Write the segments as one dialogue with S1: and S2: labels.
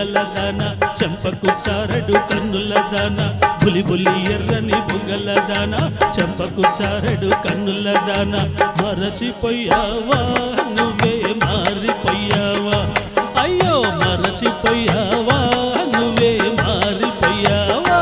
S1: బుగ్గల దాన చెంపకు చారడు కన్నుల దాన బులి బులి ఎర్రని బుగ్గల దాన చెంపకు చారడు కన్నుల దాన మరచిపోయావా నువ్వే మారిపోయావా అయ్యో మరచిపోయావా నువ్వే మారిపోయావా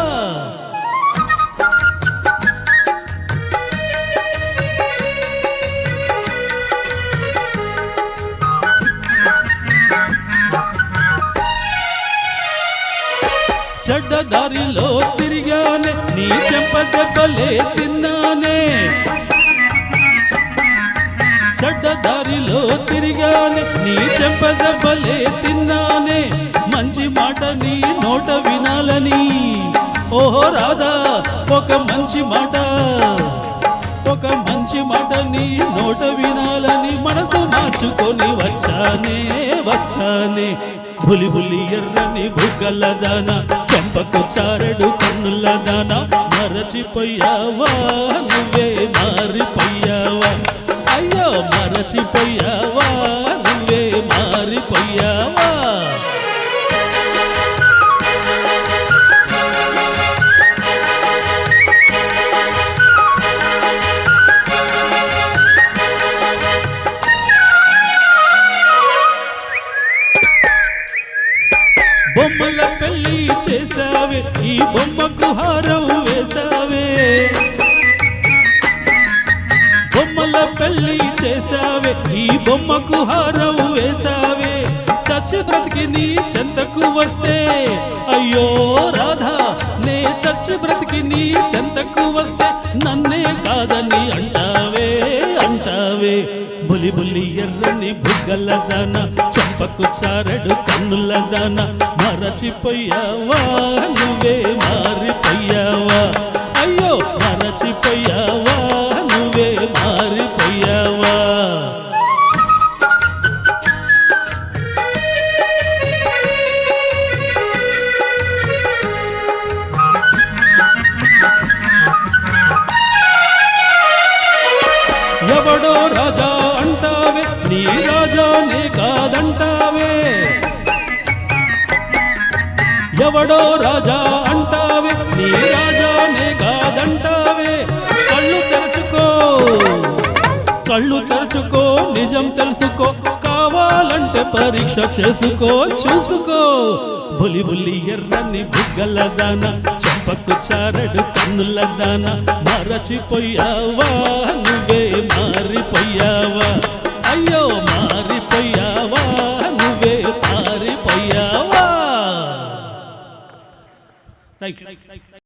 S1: చెడ్డదారిలో తిరిగానే నీ చెంపదెబ్బలే తిన్నానే చెడ్డదారిలో తిరిగానే నీ చెంపదెబ్బలే తిన్నానే మంచి మాట నీ నోట వినాలని ఓహో రాధా ఒక మంచి మాట నీ నోట వినాలని మనసు మార్చుకొని వచ్చానే బులి బులి ఎర్రని బుగ్గల దాన చెంపకు చారడు కన్నుల దాన మరచిపోయావా నువ్వే మారిపోయావా అయ్యో మరచిపోయావా నువ్వే మారిపోయావా బొమ్మల పెళ్లి చేసావే ఈ బొమ్మకు హారం వేసావే బొమ్మల పెళ్లి చేసావే ఈ బొమ్మకు హారం వేసావే చచ్చి బ్రతికి నీ చెంతకు వస్తే అయ్యో రాధా నే చచ్చి బ్రతికి నీ చెంతకు వస్తే నన్నే కాదని అంటావే బులి బులి ఎర్రని బుగ్గల దాన చెంపకు చారడు కన్నుల దాన మరచిపోయావా నువ్వే మారిపోయావా అయ్యో మరచిపోయావా నువ్వే మారిపోయావా ఎవడో రాజా అంటావే నీ రాజానే కాదంటావే ఎవడో రాజా అంటావే నీ రాజానే కాదంటావే కళ్ళు తెరుచుకో నిజం తెలుసుకో కావాలంటే పరీక్ష చేసుకో చూసుకో బులి బులి ఎర్రని బుగ్గల దాన చెంపకు చారడు కన్నుల దాన మరచిపోయావా నువ్వే మారిపోయావా అయ్యో మారిపోయావా నువ్వే మారిపోయావా థాంక్యూ